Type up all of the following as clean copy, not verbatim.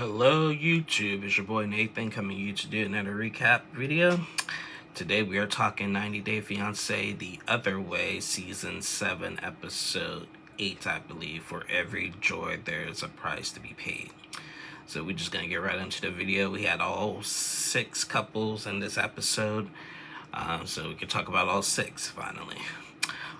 Hello YouTube, it's your boy Nathan coming to you to do another recap video. Today we are talking 90 Day Fiancé The Other Way, Season 7, Episode 8, I believe. For every joy there is a price to be paid. So we're just going to get right into the video. We had all 6 couples in this episode, so we can talk about all 6 finally.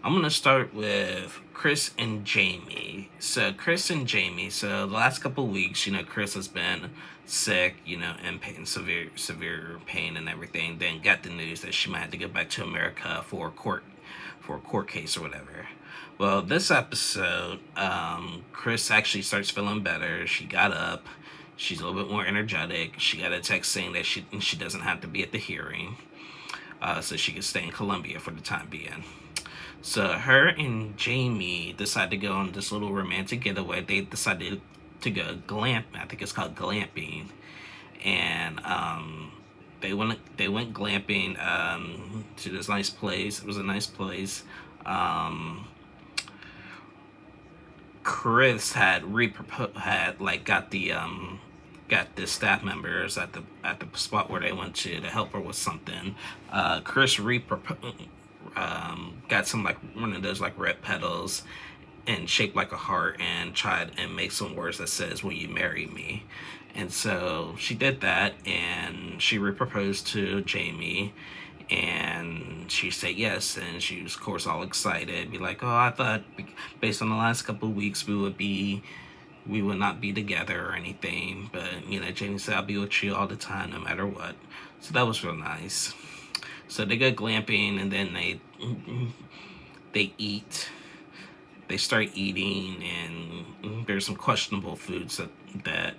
I'm going to start with Chris and Jamie. So the last couple weeks, Chris has been sick, in pain, severe pain and everything. Then got the news that she might have to go back to America for a court case or whatever. Well, this episode, Chris actually starts feeling better. She got up. She's a little bit more energetic. She got a text saying that she doesn't have to be at the hearing, so she can stay in Colombia for the time being. So her and Jamie decided to go on this little romantic getaway. They decided to go glamping. I think it's called glamping, and they went glamping to this nice place. It was a nice place. Chris had got the staff members at the spot where they went to help her with something. Chris got some one of those red petals and shaped like a heart and tried and make some words that says "Will you marry me?" And so she did that, and she re-proposed to Jamie, and she said yes, and she was of course all excited, be like, "Oh, I thought based on the last couple of weeks we would not be together or anything," but Jamie said, "I'll be with you all the time no matter what." So that was real nice. So they go glamping, and then they eat. They start eating, and there's some questionable foods that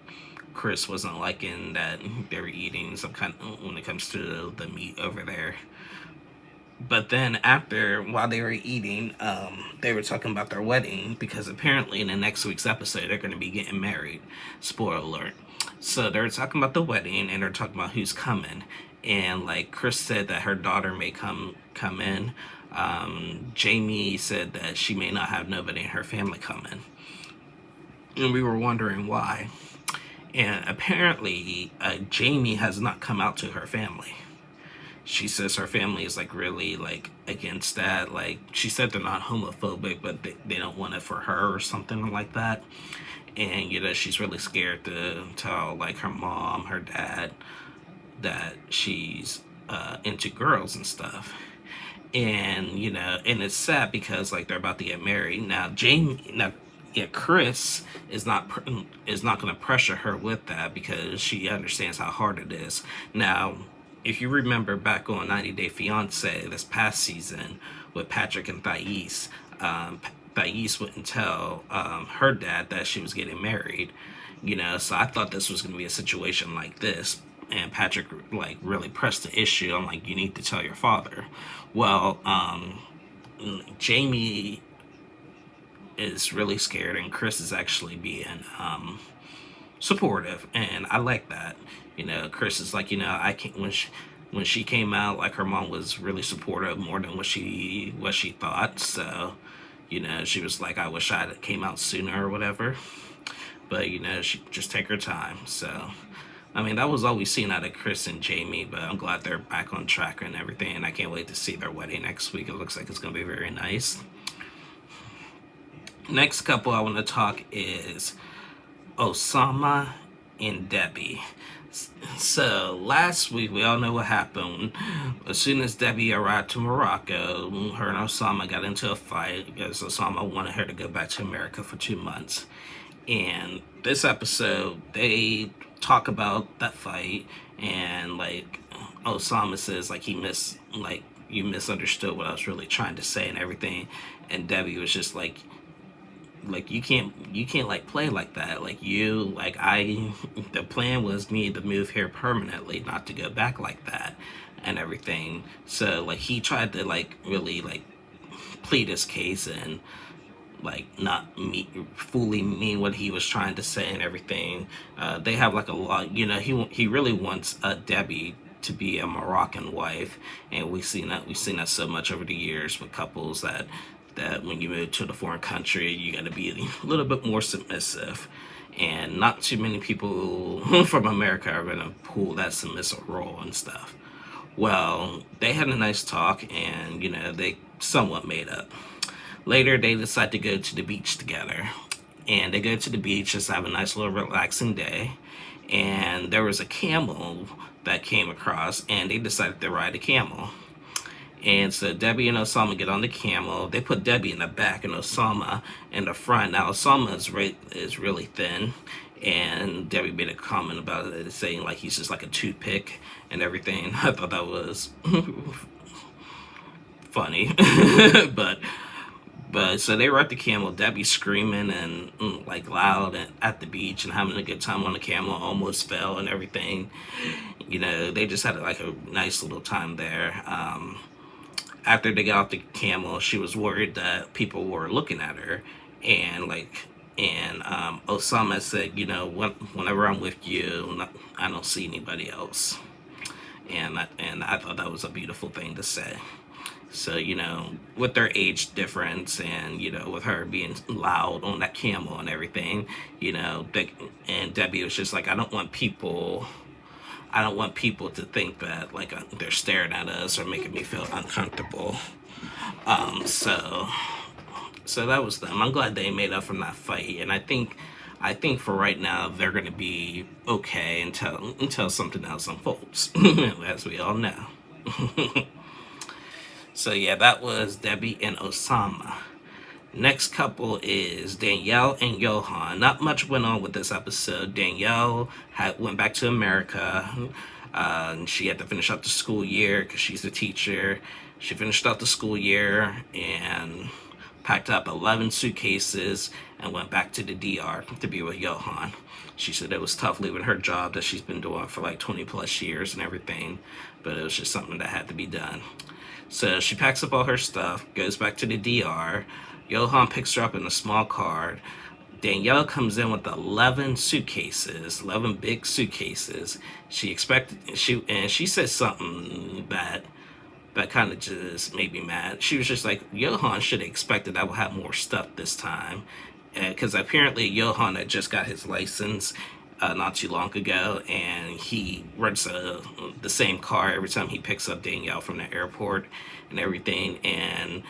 Chris wasn't liking that they were eating. Some kind when it comes to the meat over there. But then while they were eating, they were talking about their wedding, because apparently in the next week's episode they're going to be getting married. Spoiler alert. So they're talking about the wedding, and they're talking about who's coming. And Chris said that her daughter may come in. Jamie said that she may not have nobody in her family coming, and we were wondering why. And apparently Jamie has not come out to her family. She says her family is really against that. She said they're not homophobic, but they don't want it for her or something like that. And she's really scared to tell her mom, her dad, that she's into girls and stuff. And and it's sad because they're about to get married now. Chris is not going to pressure her with that, because she understands how hard it is. Now, if you remember back on 90 Day Fiancé this past season with Patrick and Thais, Thais wouldn't tell her dad that she was getting married. So I thought this was going to be a situation like this, and Patrick really pressed the issue. I'm like, you need to tell your father. Well, Jamie is really scared, and Chris is actually being supportive, and I like that. Chris is I can't. When she came out, her mom was really supportive, more than what she thought. So she was like, I wish I had came out sooner or whatever, but she just take her time. So I mean, that was all we've seen out of Chris and Jamie, but I'm glad they're back on track and everything, and I can't wait to see their wedding next week. It looks like it's going to be very nice. Next couple I want to talk is Osama and Debbie. So last week, we all know what happened. As soon as Debbie arrived to Morocco, her and Osama got into a fight because Osama wanted her to go back to America for 2 months. And this episode, they talk about that fight, and Osama says you misunderstood what I was really trying to say and everything. And Debbie was just you can't play like that. The plan was me to move here permanently, not to go back like that and everything. So he tried to really plead his case and not fully mean what he was trying to say and everything. They have a lot, he really wants Debbie to be a Moroccan wife, and we've seen that so much over the years with couples that when you move to the foreign country, you got to be a little bit more submissive. and not too many people from America are gonna pull that submissive role and stuff. Well, they had a nice talk, and they somewhat made up. Later, they decide to go to the beach together, and they go to the beach just to have a nice little relaxing day. And there was a camel that came across, and they decided to ride a camel. And so Debbie and Osama get on the camel. They put Debbie in the back and Osama in the front. Now Osama is really thin, and Debbie made a comment about it, saying like he's just like a toothpick and everything. I thought that was funny, but so they ride the camel. Debbie screaming and like loud at the beach and having a good time on the camel. Almost fell and everything. They just had like a nice little time there. After they got off the camel, she was worried that people were looking at her, and Osama said, whenever I'm with you, I don't see anybody else, and I thought that was a beautiful thing to say. So with their age difference, and with her being loud on that camel and everything, and Debbie was just like, I don't want people to think that like they're staring at us or making me feel uncomfortable. So that was them. I'm glad they made up from that fight, and I think for right now they're gonna be okay until something else unfolds, as we all know. So yeah, that was Debbie and Osama. Next couple is Danielle and Johan. Not much went on with this episode. Danielle went back to America. And she had to finish up the school year because she's a teacher. She finished out the school year and packed up 11 suitcases and went back to the DR to be with Johan. She said it was tough leaving her job that she's been doing for like 20 plus years and everything, but it was just something that had to be done. So she packs up all her stuff, goes back to the DR. Johan picks her up in a small car. Danielle comes in with 11 suitcases, 11 big suitcases. She said something that kind of just made me mad. She was just like, Johan should have expected I would have more stuff this time. Because apparently Johan had just got his license not too long ago, and he rents the same car every time he picks up Danielle from the airport and everything. And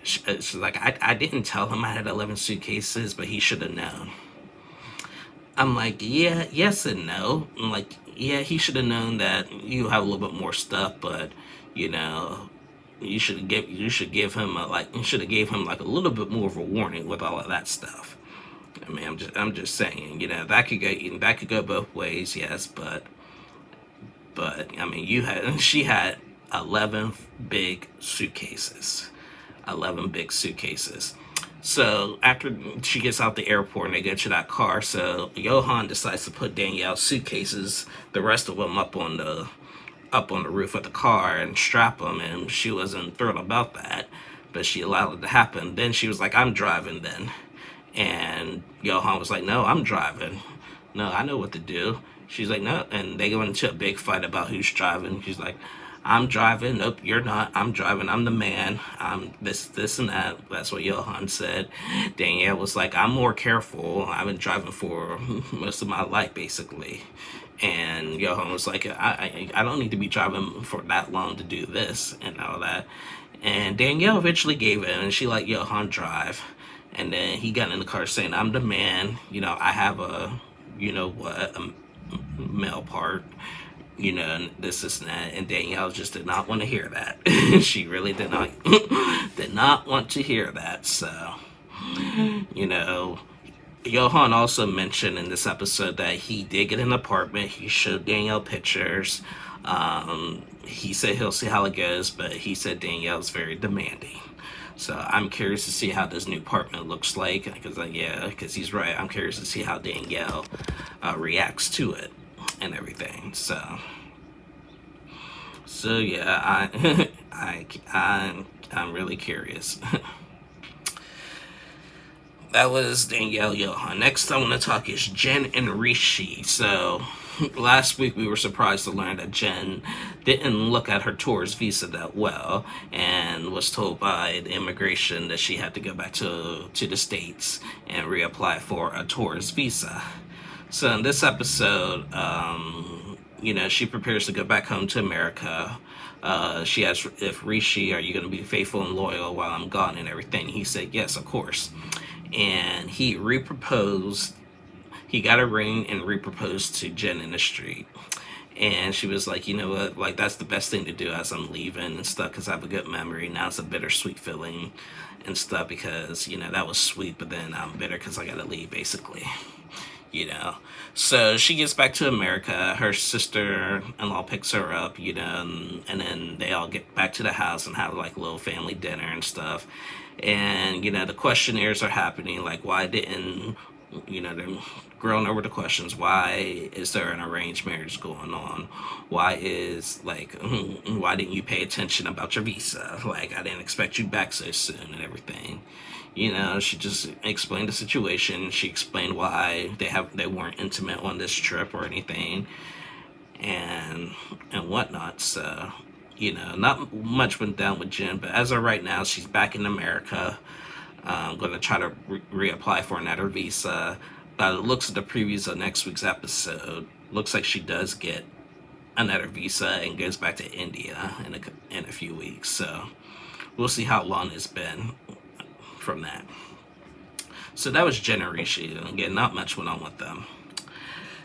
she's like, I didn't tell him I had 11 suitcases, but he should have known. I'm like, yeah, yes and no. I'm like, yeah, he should have known that you have a little bit more stuff, but you should give him like a little bit more of a warning with all of that stuff. I mean, I'm just saying, that could go both ways, yes, but I mean, she had 11 big suitcases. 11 big suitcases. So after she gets out the airport and they go to that car, so Johan decides to put Danielle's suitcases, the rest of them, up on the roof of the car and strap them, and she wasn't thrilled about that, but she allowed it to happen. Then she was like, I'm driving then. And Johan was like, no, I'm driving. No, I know what to do. She's like, no. And they go into a big fight about who's driving. She's like, I'm driving. Nope, you're not. I'm driving. I'm the man. I'm this and that. That's what Johan said. Danielle was like, I'm more careful. I've been driving for most of my life, basically. And Johan was like, I don't need to be driving for that long to do this and all that. And Danielle eventually gave in, and she let Johan drive. And then he got in the car saying, I'm the man. I have a male part. And this and that. And Danielle just did not want to hear that. She really did not want to hear that. So, Johan also mentioned in this episode that he did get an apartment. He showed Danielle pictures. He said he'll see how it goes, but he said Danielle's very demanding. So I'm curious to see how this new apartment looks like, because he's right. I'm curious to see how Danielle reacts to it and everything. So yeah, I'm really curious. That was Danielle Johan. Next I want to talk is Jen and Rishi. So last week we were surprised to learn that Jen didn't look at her tourist visa that well and was told by the immigration that she had to go back to the States and reapply for a tourist visa. So in this episode, she prepares to go back home to America. She asks if Rishi, are you going to be faithful and loyal while I'm gone and everything? He said, yes, of course. And he reproposed. He got a ring and reproposed to Jen in the street. And she was like, you know what, like, that's the best thing to do as I'm leaving and stuff, because I have a good memory. Now it's a bittersweet feeling and stuff, because, that was sweet, but then I'm bitter because I gotta leave, basically. So she gets back to America. Her sister-in-law picks her up, and then they all get back to the house and have like a little family dinner and stuff. And the questionnaires are happening, like, why didn't they're going over the questions. Why is there an arranged marriage going on? Why why didn't you pay attention about your visa? Like, I didn't expect you back so soon and everything. She just explained the situation. She explained why they weren't intimate on this trip or anything, and whatnot. So, not much went down with Jen, but as of right now, she's back in America. I'm going to try to reapply for another visa. By the looks of the previews of next week's episode, looks like she does get another visa and goes back to India in a few weeks. So we'll see how long it's been from that. So that was Jen and Rishi. Again, not much went on with them.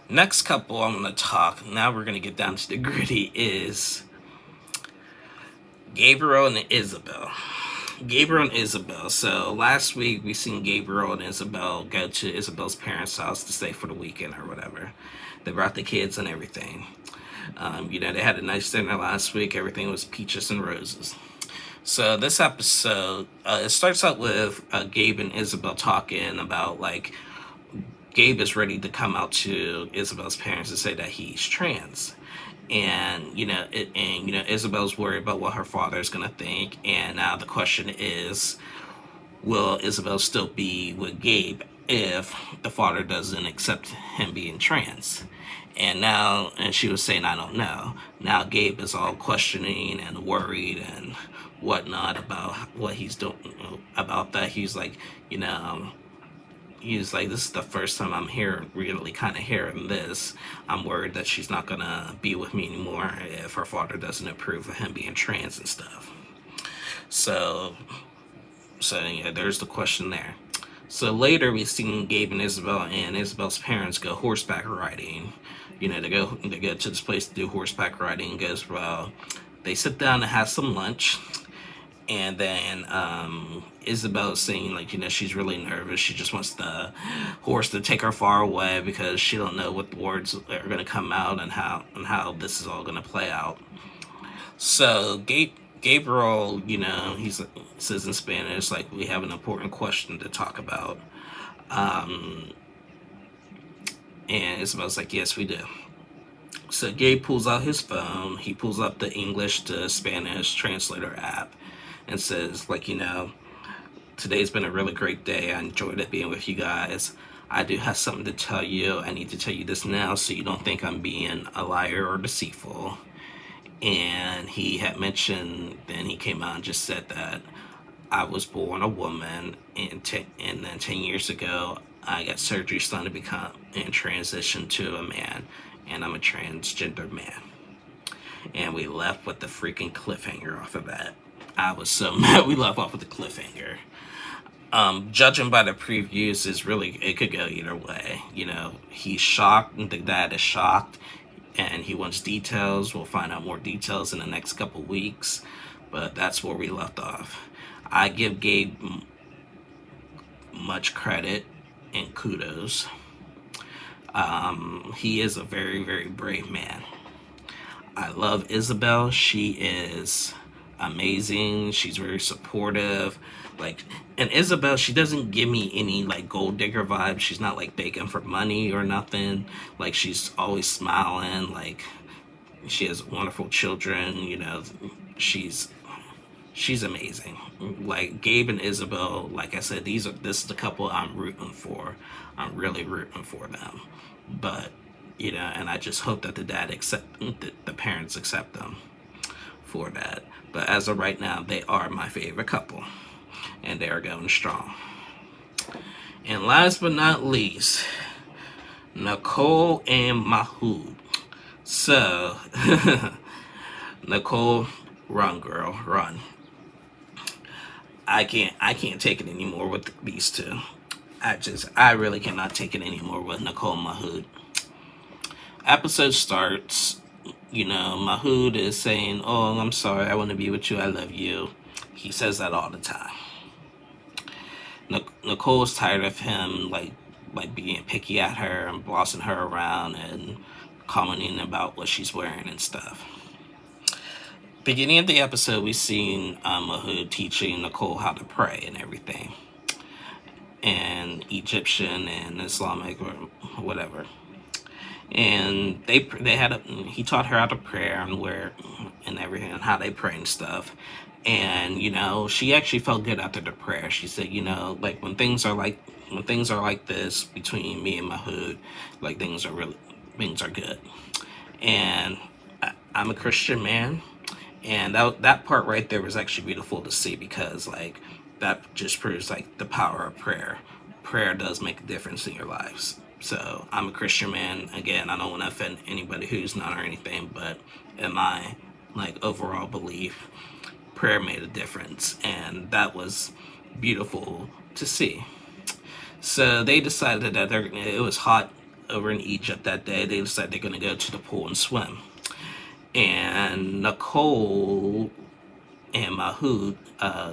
Next couple I'm going to talk, now we're going to get down to the gritty, is Gabriel and Isabel. So last week we seen Gabriel and Isabel go to Isabel's parents' house to stay for the weekend or whatever. They brought the kids and everything. They had a nice dinner last week. Everything was peaches and roses. So this episode, it starts out with Gabe and Isabel talking about, like, Gabe is ready to come out to Isabel's parents and say that he's trans. And Isabel's worried about what her father is going to think. And now the question is, will Isabel still be with Gabe if the father doesn't accept him being trans? And she was saying, I don't know. Now Gabe is all questioning and worried and whatnot about what he's doing about that. He's like, this is the first time I'm really kind of hearing this. I'm worried that she's not going to be with me anymore if her father doesn't approve of him being trans and stuff. So yeah, there's the question there. So later we seen Gabe and Isabel's parents go horseback riding. They go to this place to do horseback riding. And goes well. They sit down and have some lunch. And then Isabel is saying, like, she's really nervous. She just wants the horse to take her far away because she don't know what the words are going to come out and how this is all going to play out. So Gabriel, he says in Spanish, like, we have an important question to talk about. And Isabel's like, yes, we do. So Gabe pulls out his phone. He pulls up the English to Spanish translator app and says, like, today's been a really great day. I enjoyed it being with you guys. I do have something to tell you. I need to tell you this now so you don't think I'm being a liar or deceitful. And he had mentioned, then he came out and just said that I was born a woman, and then 10 years ago, I got surgery done to become and transition to a man, and I'm a transgender man. And we left with the freaking cliffhanger off of that. I was so mad we left off with the cliffhanger. Judging by the previews, it could go either way. He's shocked, and the dad is shocked, and he wants details. We'll find out more details in the next couple weeks, but that's where we left off. I give Gabe much credit and kudos. He is a very, very brave man. I love Isabel. She is amazing. She's very supportive. And Isabel, she doesn't give me any like gold digger vibes. She's not like begging for money or nothing. Like, she's always smiling. Like, she has wonderful children. She's amazing. Like, Gabe and Isabel, like I said, this is the couple I'm rooting for. I'm really rooting for them. But and I just hope that the parents accept them for that. But as of right now, they are my favorite couple, and they are going strong. And last but not least, Nicole and Mahood. So, Nicole, run, girl, run. I can't take it anymore with these two. I really cannot take it anymore with Nicole and Mahood. Episode starts, Mahood is saying, "Oh, I'm sorry, I want to be with you, I love you." He says that all the time. Nicole's tired of him, like being picky at her and bossing her around and commenting about what she's wearing and stuff. Beginning of the episode, we seen Mahood teaching Nicole how to pray and everything, and Egyptian and Islamic or whatever. And he taught her how to pray and where and everything and how they pray and stuff. And she actually felt good after the prayer. She said, like when things are like this between me and Mahood, like things are good. And I'm a Christian man, and that part right there was actually beautiful to see, because like that just proves like the power of prayer. Prayer does make a difference in your lives. So I'm a Christian man. Again, I don't want to offend anybody who's not or anything, but in my like overall belief, prayer made a difference, and that was beautiful to see. So they decided that it was hot over in Egypt that day. They decided they're going to go to the pool and swim. And Nicole and Mahood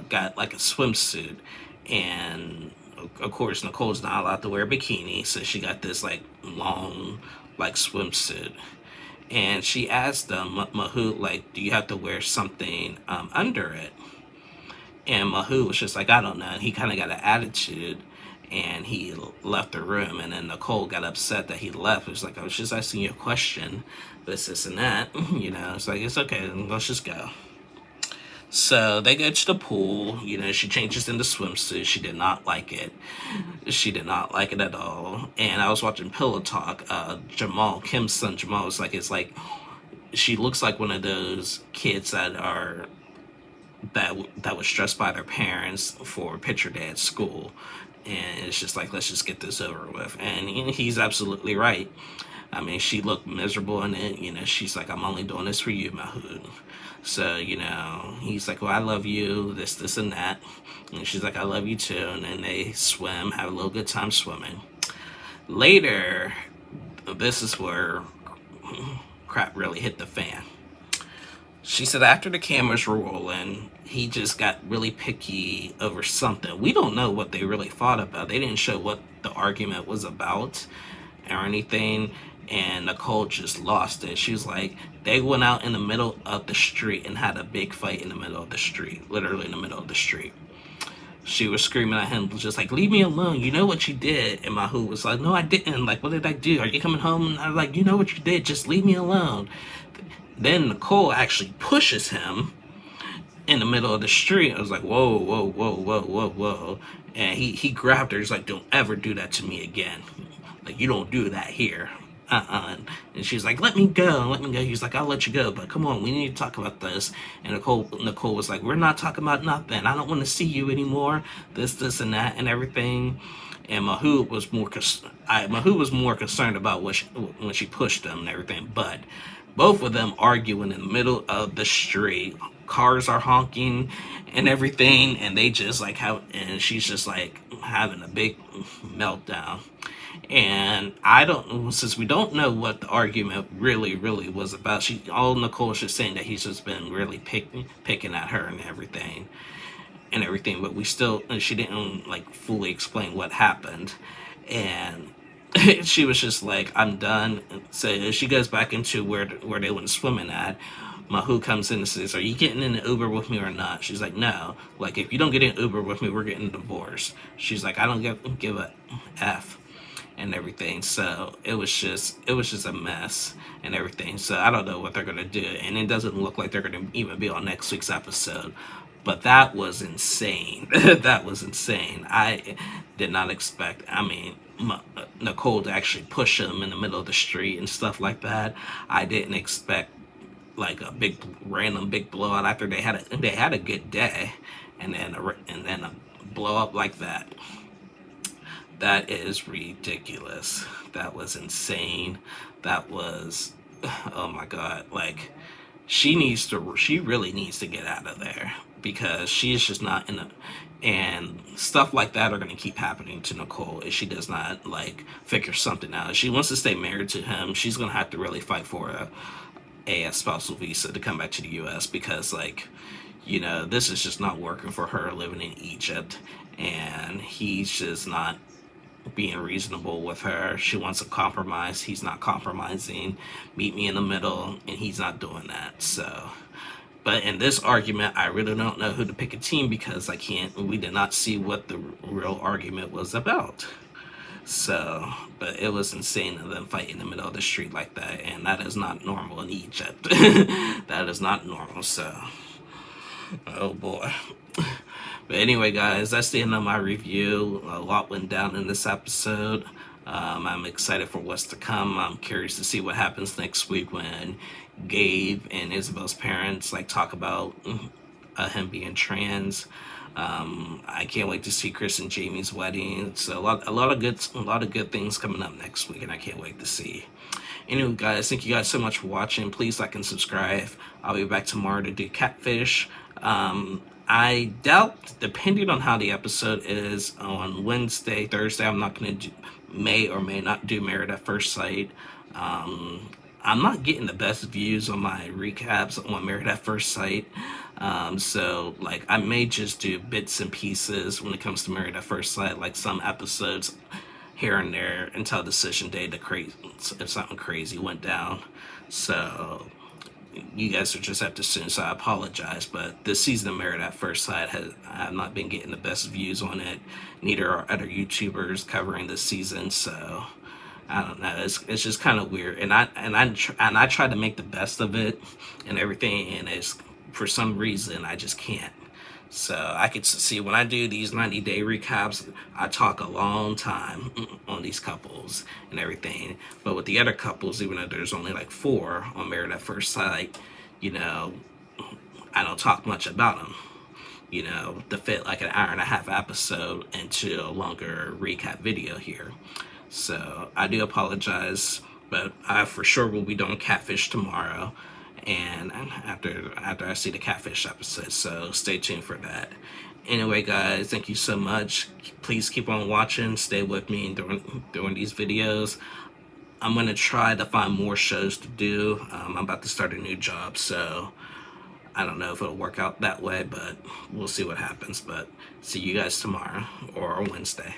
got like a swimsuit, and of course Nicole's not allowed to wear a bikini, so she got this like long like swimsuit. And she asked them, Mahood, like, do you have to wear something under it? And Mahood was just like, I don't know. And he kind of got an attitude, and he left the room. And then Nicole got upset that he left. It was like, I was just asking you a question, this and that. It's like, it's okay, let's just go. So they go to the pool. She changes into swimsuit. She did not like it. She did not like it at all. And I was watching Pillow Talk. Jamal, Kim's son Jamal, was like, it's like she looks like one of those kids that was stressed by their parents for picture day at school, and it's just like, let's just get this over with. And he's absolutely right. I mean, she looked miserable in it. She's like, I'm only doing this for you, Mahood. So, he's like, well, I love you, this, and that. And she's like, I love you too. And then they swim, have a little good time swimming. Later, this is where crap really hit the fan. She said after the cameras were rolling, he just got really picky over something. We don't know what they really fought about. They didn't show what the argument was about or anything. And Nicole just lost it. She was like, they went out in the middle of the street and had a big fight in the middle of the street, literally in the middle of the street. She was screaming at him, just like, leave me alone, you know what you did. And Mahood was like, no, I didn't. Like, what did I do? Are you coming home? And I was like, you know what you did, just leave me alone. Then Nicole actually pushes him in the middle of the street. I was like, whoa, whoa, whoa, whoa, whoa, whoa. And he grabbed her. He's like, don't ever do that to me again. Like, you don't do that here. And she's like, let me go. He's like, I'll let you go, but come on, we need to talk about this. And Nicole was like, we're not talking about nothing. I don't want to see you anymore. This, and that, and everything. And Mahood was more concerned about when she pushed him and everything. But both of them arguing in the middle of the street. Cars are honking and everything, and they just like and she's just like having a big meltdown. And since we don't know what the argument really was about, all Nicole's just saying that he's just been really picking at her and everything, but she didn't like fully explain what happened. And she was just like, I'm done. So she goes back into where they went swimming at. Mahood comes in and says, are you getting in an Uber with me or not? She's like, no. Like, if you don't get in an Uber with me, we're getting divorced. She's like, I don't give a F and everything. So it was just a mess and everything. So I don't know what they're gonna do, and it doesn't look like they're gonna even be on next week's episode. But that was insane. That was insane. I did not expect, Nicole to actually push him in the middle of the street and stuff like that. I didn't expect like a random big blowout after they had a good day, and then a blow up like that. That is ridiculous. That was insane. That was, oh my God. Like, she really needs to get out of there because she's just not in a, and stuff like that are going to keep happening to Nicole if she does not like figure something out. If she wants to stay married to him, she's going to have to really fight for a spousal visa to come back to the US because, like, this is just not working for her living in Egypt, and he's just not being reasonable with her. She wants a compromise. He's not compromising. Meet me in the middle, and he's not doing that. So, but in this argument, I really don't know who to pick a team because we did not see what the real argument was about. So, but it was insane of them fight in the middle of the street like that, and that is not normal in Egypt. That is not normal. So, oh boy. But anyway, guys, that's the end of my review. A lot went down in this episode. I'm excited for what's to come. I'm curious to see what happens next week when Gabe and Isabel's parents talk about him being trans. I can't wait to see Chris and Jamie's wedding. So a lot of good things coming up next week, and I can't wait to see. Anyway, guys, thank you guys so much for watching. Please like and subscribe. I'll be back tomorrow to do Catfish. I doubt, depending on how the episode is on Wednesday, Thursday, I'm not going to may or may not do Married at First Sight. I'm not getting the best views on my recaps on Married at First Sight. So I may just do bits and pieces when it comes to Married at First Sight, like some episodes here and there until decision day if something crazy went down. So you guys are just have to soon, so I apologize. But this season of Married at First Sight I have not been getting the best views on it. Neither are other YouTubers covering this season, so I don't know. It's just kind of weird, and I try to make the best of it and everything, and it's for some reason I just can't. So I could see when I do these 90-day recaps, I talk a long time on these couples and everything. But with the other couples, even though there's only 4 on Married at First Sight, I don't talk much about them. To fit an hour and a half episode into a longer recap video here. So I do apologize, but I for sure will be doing Catfish tomorrow. And after I see the Catfish episode, so stay tuned for that. Anyway, guys, thank you so much. Please keep on watching. Stay with me during these videos. I'm going to try to find more shows to do. I'm about to start a new job, so I don't know if it'll work out that way, but we'll see what happens. But see you guys tomorrow or Wednesday.